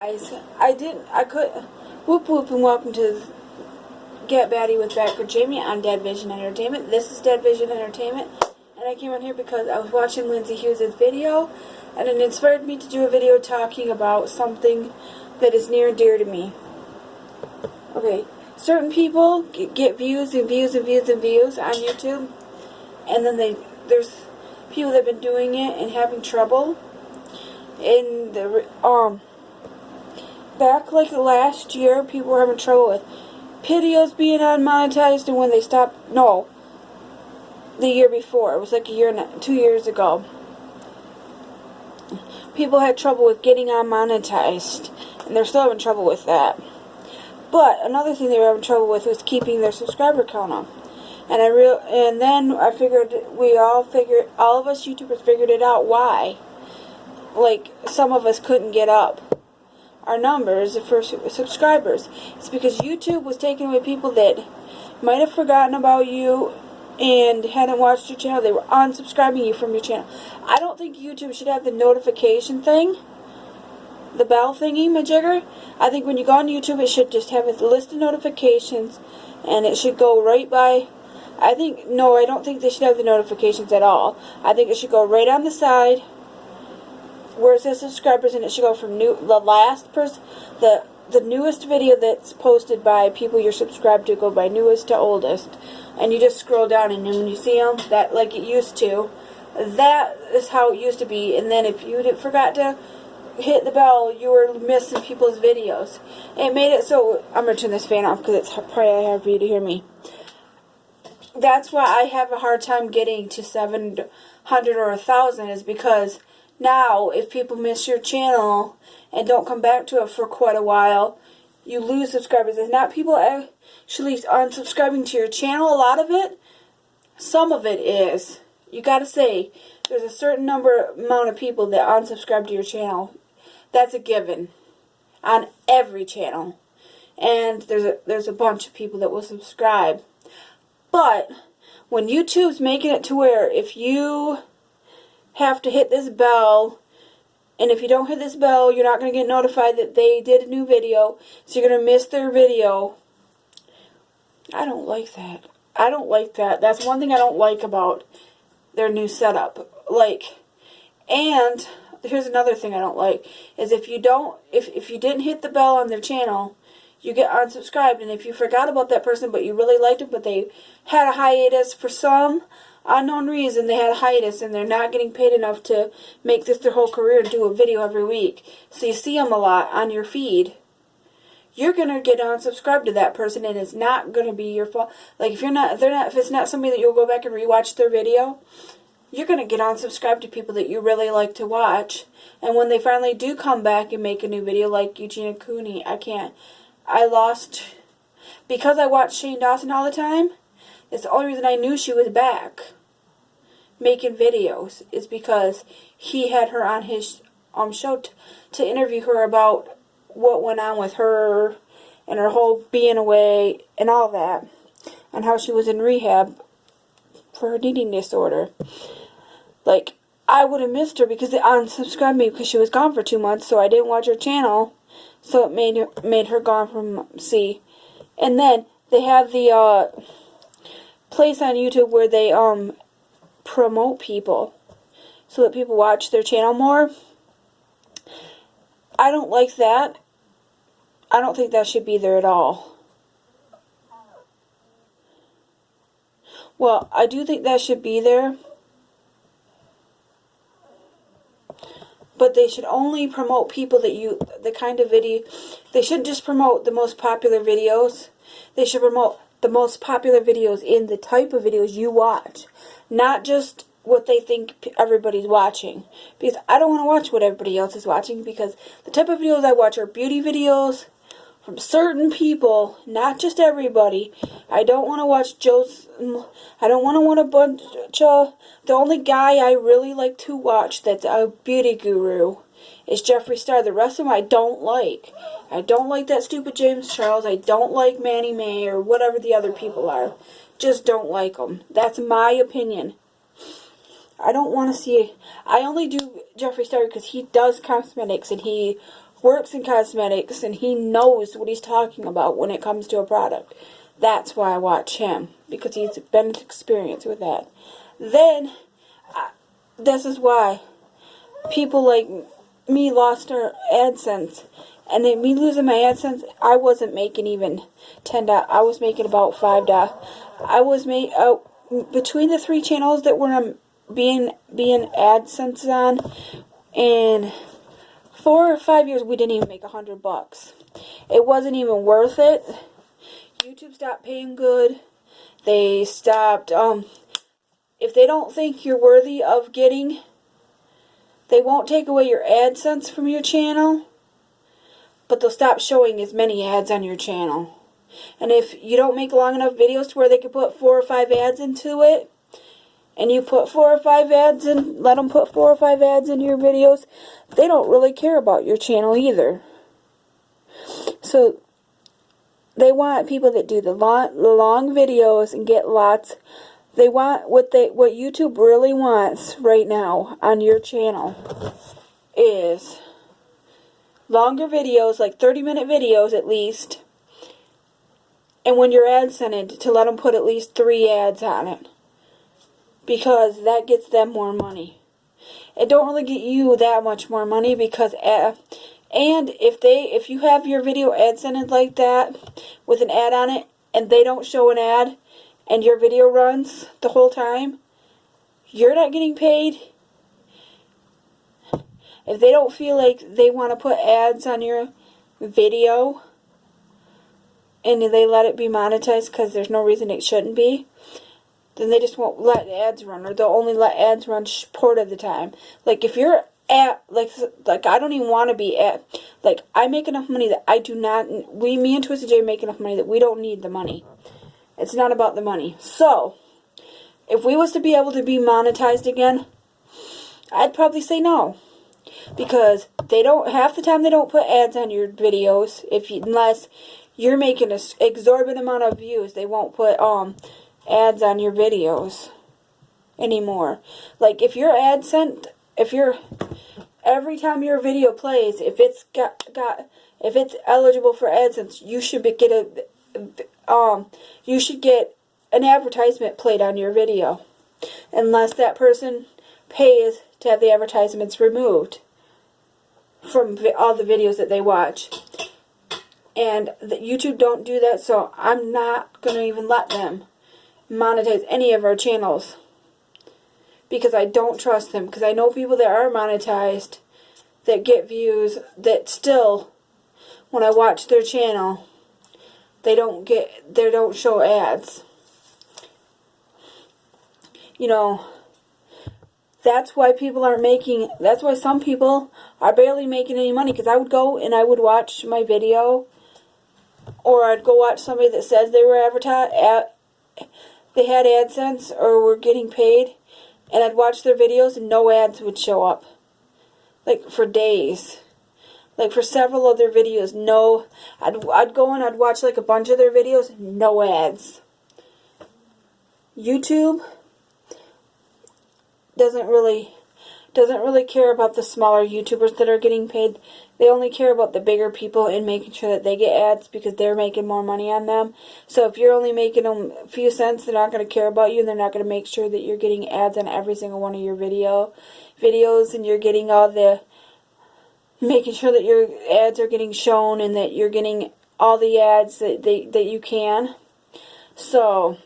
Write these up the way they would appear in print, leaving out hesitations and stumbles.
Guys, whoop whoop and welcome to Get Batty with Batgirljamie on Dead Vision Entertainment. This is Dead Vision Entertainment, and I came on here because I was watching Lindsay Hughes' video, and it inspired me to do a video talking about something that is near and dear to me. Okay, certain people get views and views and views and views on YouTube, and then there's people that have been doing it and having trouble. In the back like last year, people were having trouble with videos being unmonetized, and when they stopped, no, the year before, it was like 2 years ago, people had trouble with getting unmonetized, and they're still having trouble with that. But another thing they were having trouble with was keeping their subscriber count up. And then I figured all of us YouTubers figured it out why. Like, some of us couldn't get up our numbers for subscribers. It's because YouTube was taking away people that might have forgotten about you and hadn't watched your channel. They were unsubscribing you from your channel. I don't think YouTube should have the notification thing, the bell thingy majigger. I think when you go on YouTube, it should just have a list of notifications, and it should go right by. I don't think they should have the notifications at all. I think it should go right on the side where it says subscribers, and it should go from the last person, the newest video that's posted by people you're subscribed to, go by newest to oldest, and you just scroll down, and then when you see them, that like it used to, that is how it used to be. And then if you forgot to hit the bell, you were missing people's videos. It made it so, I'm going to turn this fan off because it's probably hard for you to hear me. That's why I have a hard time getting to 700 or 1,000, is because now, if people miss your channel and don't come back to it for quite a while, you lose subscribers. It's not people actually unsubscribing to your channel, a lot of it. Some of it is. You gotta say, there's a certain amount of people that unsubscribe to your channel. That's a given. On every channel. And there's a bunch of people that will subscribe. But, when YouTube's making it to where if you have to hit this bell, and if you don't hit this bell, you're not going to get notified that they did a new video, so you're going to miss their video. I don't like that. I don't like that. That's one thing I don't like about their new setup. And here's another thing I don't like, is if you didn't hit the bell on their channel, you get unsubscribed, and if you forgot about that person, but you really liked them, but they had a hiatus for some unknown reason, they had a hiatus, and they're not getting paid enough to make this their whole career and do a video every week, so you see them a lot on your feed, you're gonna get unsubscribed to that person, and it's not gonna be your fault. Like, if it's not somebody that you'll go back and rewatch their video, you're gonna get unsubscribed to people that you really like to watch. And when they finally do come back and make a new video, like Eugenia Cooney, because I watched Shane Dawson all the time. It's the only reason I knew she was back making videos, is because he had her on his show to interview her about what went on with her and her whole being away and all that, and how she was in rehab for her eating disorder. Like, I would have missed her because they unsubscribed me because she was gone for 2 months, so I didn't watch her channel, so it made her gone from C. And then they have the place on YouTube where they promote people so that people watch their channel more. I don't like that. I don't think that should be there at all. Well, I do think that should be there, but they should only promote people that the kind of video. They shouldn't just promote the most popular videos. They should promote the most popular videos in the type of videos you watch, not just what they think everybody's watching. Because I don't want to watch what everybody else is watching, because the type of videos I watch are beauty videos from certain people, not just everybody. I don't want to watch I don't want to watch a bunch of. The only guy I really like to watch that's a beauty guru is Jeffree Star. The rest of them I don't like. I don't like that stupid James Charles. I don't like Manny May or whatever the other people are. Just don't like them. That's my opinion. I don't want to see. I only do Jeffree Star because he does cosmetics and he works in cosmetics, and he knows what he's talking about when it comes to a product. That's why I watch him, because he's been experienced with that. Then, this is why people like me lost our AdSense. And then me losing my AdSense, I wasn't making even $10. I was making about $5. I was between the 3 channels that were being AdSense on, in 4 or 5 years, we didn't even make $100. It wasn't even worth it. YouTube stopped paying good. They stopped. If they don't think you're worthy of getting, they won't take away your AdSense from your channel, but they'll stop showing as many ads on your channel. And if you don't make long enough videos to where they can put 4 or 5 ads into it, and you put 4 or 5 ads in, let them put 4 or 5 ads in your videos, they don't really care about your channel either. So they want people that do the long videos and get lots. They want what YouTube really wants right now on your channel is longer videos, like 30-minute videos at least. And when you're ad-scented, to let them put at least 3 ads on it, because that gets them more money. It don't really get you that much more money, because and if you have your video ad-scented like that with an ad on it, and they don't show an ad, and your video runs the whole time, you're not getting paid. If they don't feel like they want to put ads on your video, and they let it be monetized because there's no reason it shouldn't be, then they just won't let ads run, or they'll only let ads run part of the time. Like if you're at, like I don't even want to be at, like I make enough money that I do not, me and Twisted J make enough money that we don't need the money. It's not about the money. So, if we was to be able to be monetized again, I'd probably say no. Because they don't, half the time they don't put ads on your videos, unless you're making an exorbitant amount of views. They won't put ads on your videos anymore. Like if you're every time your video plays, if it's if it's eligible for AdSense, you should get an advertisement played on your video, unless that person pays to have the advertisements removed from all the videos that they watch. And YouTube don't do that, so I'm not going to even let them monetize any of our channels, because I don't trust them. Because I know people that are monetized, that get views, that still, when I watch their channel, they don't show ads. You know, that's why that's why some people are barely making any money. Because I would go and I would watch my video, or I'd go watch somebody that says they were they had AdSense or were getting paid, and I'd watch their videos and no ads would show up. Like for days. Like for several of their videos, no. I'd go and I'd watch like a bunch of their videos, no ads. YouTube doesn't really care about the smaller YouTubers that are getting paid. They only care about the bigger people and making sure that they get ads, because they're making more money on them. So if you're only making them a few cents, they're not going to care about you, and they're not going to make sure that you're getting ads on every single one of your videos, and you're getting making sure that your ads are getting shown, and that you're getting all the ads that you can. So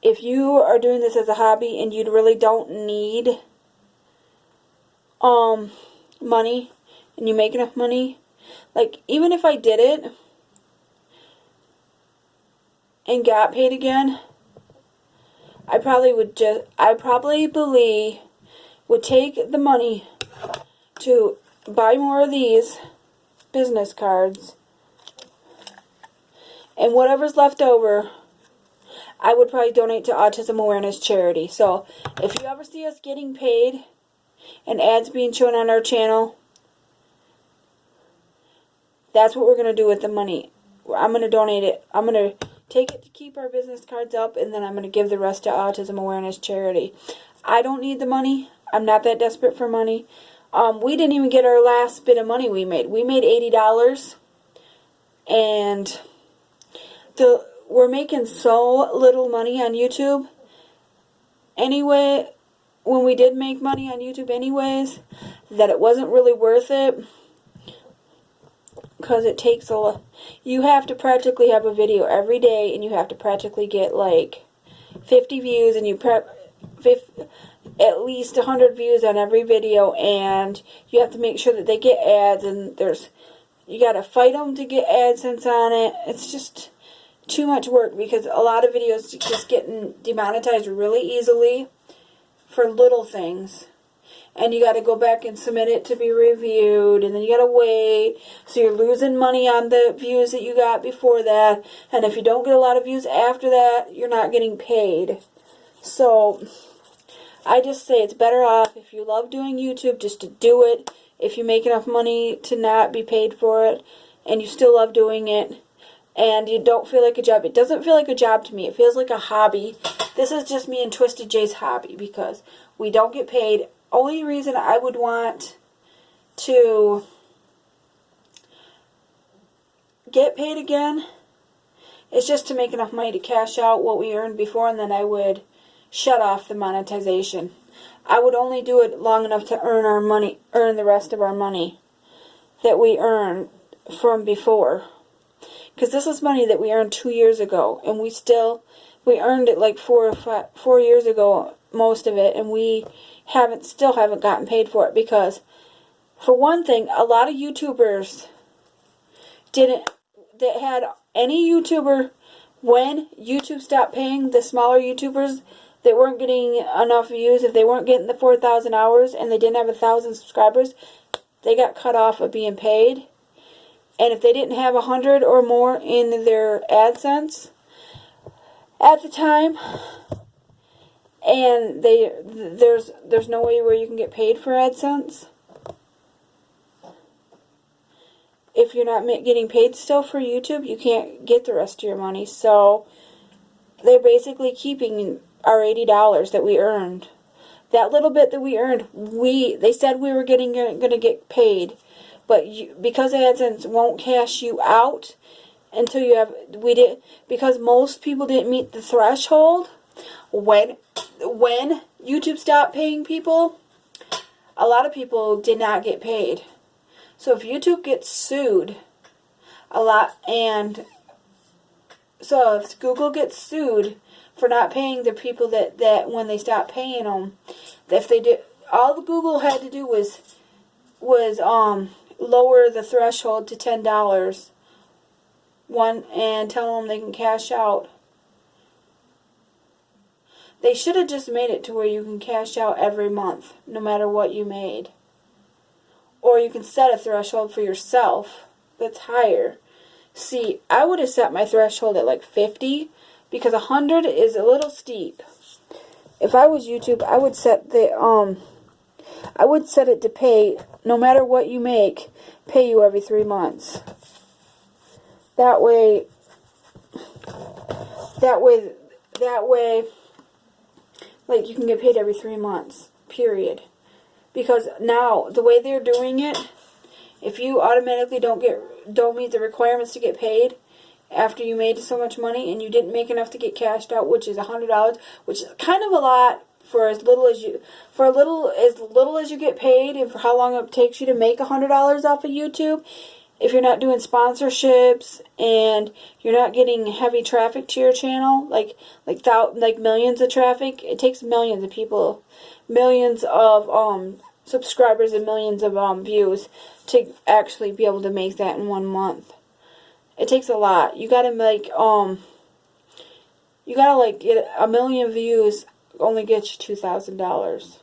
if you are doing this as a hobby and you really don't need money, and you make enough money, like even if I did it and got paid again, I probably would take the money to buy more of these business cards, and whatever's left over, I would probably donate to Autism Awareness Charity. So if you ever see us getting paid and ads being shown on our channel, that's what we're going to do with the money. I'm going to donate it. I'm going to take it to keep our business cards up, and then I'm going to give the rest to Autism Awareness Charity. I don't need the money. I'm not that desperate for money. We didn't even get our last bit of money we made. We made $80, and we're making so little money on YouTube. Anyway, when we did make money on YouTube anyways, that it wasn't really worth it. Because it takes you have to practically have a video every day, and you have to practically get like 50 views, and at least 100 views on every video, and you have to make sure that they get ads, and you got to fight them to get AdSense on it. It's just too much work, because a lot of videos just getting demonetized really easily for little things. And you got to go back and submit it to be reviewed, and then you got to wait. So you're losing money on the views that you got before that. And if you don't get a lot of views after that, you're not getting paid. So I just say it's better off, if you love doing YouTube, just to do it. If you make enough money to not be paid for it, and you still love doing it, and you don't feel like a job. It doesn't feel like a job to me. It feels like a hobby. This is just me and Twisted J's hobby, because we don't get paid. Only reason I would want to get paid again is just to make enough money to cash out what we earned before, and then I would shut off the monetization. I would only do it long enough to earn the rest of our money that we earned from before. Because this is money that we earned 2 years ago, and we earned it like 4 years ago, most of it, and we still haven't gotten paid for it, because for one thing, a lot of YouTubers any YouTuber, when YouTube stopped paying the smaller YouTubers that weren't getting enough views, if they weren't getting the 4,000 hours and they didn't have 1,000 subscribers, they got cut off of being paid. And if they didn't have 100 or more in their AdSense at the time, and there's no way where you can get paid for AdSense if you're not getting paid still for YouTube, you can't get the rest of your money. So they're basically keeping our $80 that we earned. That little bit that we earned, they said we were going to get paid, but because AdSense won't cash you out until you have because most people didn't meet the threshold. When YouTube stopped paying people, a lot of people did not get paid. So if YouTube gets sued, if Google gets sued for not paying the people that when they stopped paying them, if they did, all the Google had to do was lower the threshold to $10, and tell them they can cash out. They should have just made it to where you can cash out every month, no matter what you made. Or you can set a threshold for yourself that's higher. See, I would have set my threshold at like 50, because 100 is a little steep. If I was YouTube, I would set it to pay, no matter what you make, pay you every 3 months. That way, like, you can get paid every 3 months, period. Because now, the way they're doing it, if you automatically don't meet the requirements to get paid after you made so much money, and you didn't make enough to get cashed out, which is $100, which is kind of a lot for as little as you get paid, and for how long it takes you to make $100 off of YouTube. If you're not doing sponsorships and you're not getting heavy traffic to your channel, like millions of traffic, it takes millions of people, millions of subscribers, and millions of views to actually be able to make that in 1 month. It takes a lot. You gotta get 1 million views, only gets you $2,000.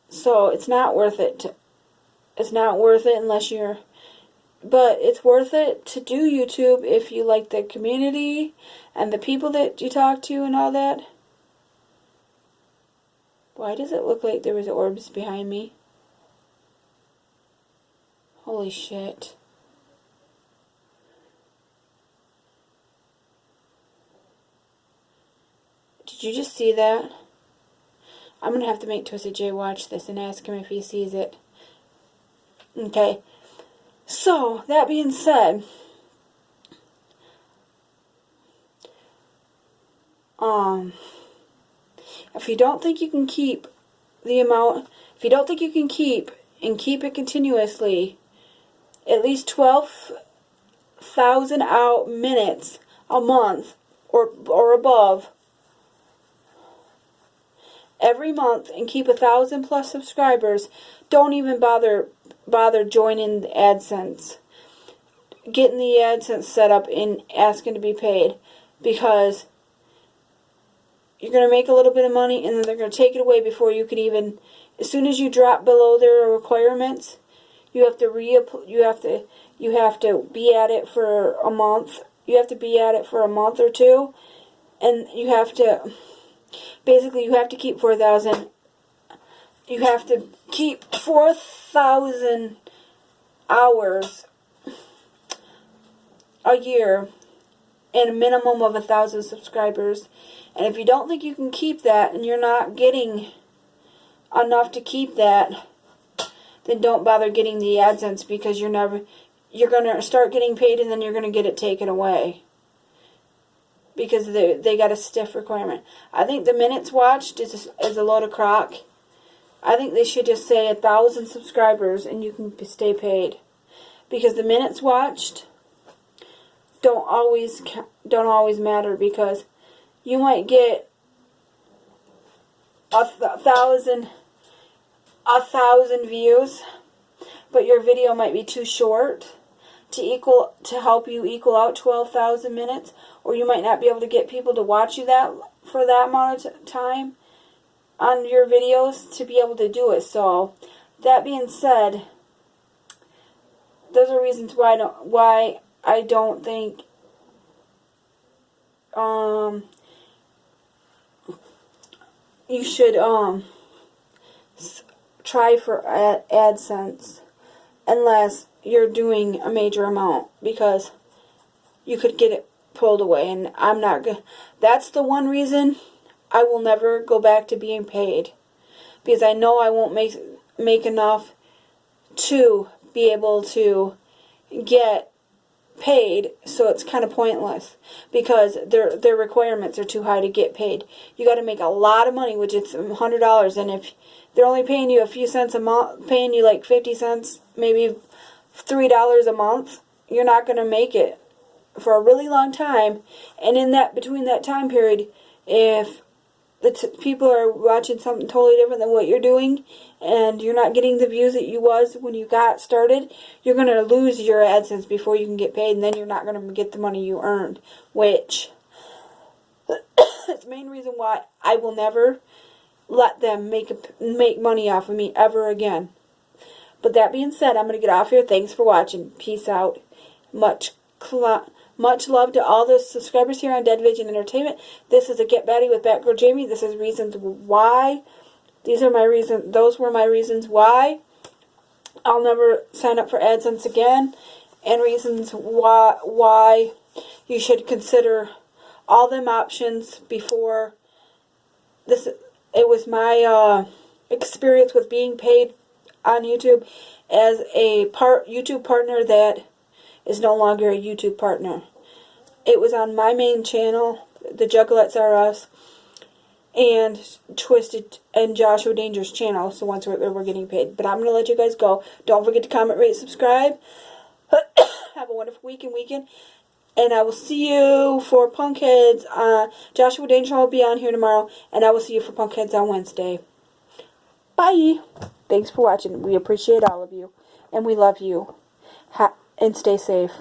So it's not worth it. It's not worth it unless you're... But it's worth it to do YouTube if you like the community and the people that you talk to and all that. Why does it look like there was orbs behind me? Holy shit. Did you just see that? I'm going to have to make Twisted J watch this and ask him if he sees it. Okay. So, that being said, if you don't think you can keep the amount, if you don't think you can keep and keep it continuously, at least 12,000 minutes a month or above every month and keep 1,000 plus subscribers, don't even bother joining the AdSense, getting the AdSense set up and asking to be paid, because you're going to make a little bit of money and then they're going to take it away before you can even, as soon as you drop below their requirements, you have to be at it for a month. You have to be at it for a month or two, and you have to, basically you have to keep 4,000. You have to keep 4,000 hours a year and a minimum of 1,000 subscribers. And if you don't think you can keep that and you're not getting enough to keep that, then don't bother getting the AdSense, because you're going to start getting paid and then you're going to get it taken away. Because they got a stiff requirement. I think the minutes watched is a load of crock. I think they should just say 1,000 subscribers and you can stay paid. Because the minutes watched don't always matter, because you might get 1,000 views, but your video might be too short to help you equal out 12,000 minutes, or you might not be able to get people to watch you for that amount of time on your videos to be able to do it. So, that being said, those are reasons why I don't think you should try for AdSense unless you're doing a major amount, because you could get it pulled away, and I'm not good. That's the one reason I will never go back to being paid, because I know I won't make enough to be able to get paid, so it's kind of pointless, because their requirements are too high to get paid. You got to make a lot of money, which is $100, and if they're only paying you a few cents a month, paying you like 50 cents, maybe $3 a month, you're not going to make it for a really long time. And in between that time period, if people are watching something totally different than what you're doing, and you're not getting the views that you was when you got started, you're going to lose your AdSense before you can get paid, and then you're not going to get the money you earned, which is the main reason why I will never let them make money off of me ever again. But that being said, I'm going to get off here. Thanks for watching. Peace out. Much love to all the subscribers here on Dead Vision Entertainment. This is a Get Batty with Batgirljamie. This is reasons why. Those were my reasons why I'll never sign up for AdSense again, and reasons why you should consider all them options before this. It was my experience with being paid on YouTube as a YouTube partner that is no longer a YouTube partner. It was on my main channel, the Juggalettes Are Us, and Twisted and Joshua Danger's channel, so once we're getting paid. But I'm going to let you guys go. Don't forget to comment, rate, subscribe. Have a wonderful week and weekend. And I will see you for Punkheads. Joshua Danger will be on here tomorrow, and I will see you for Punkheads on Wednesday. Bye. Thanks for watching. We appreciate all of you, and we love you. And stay safe.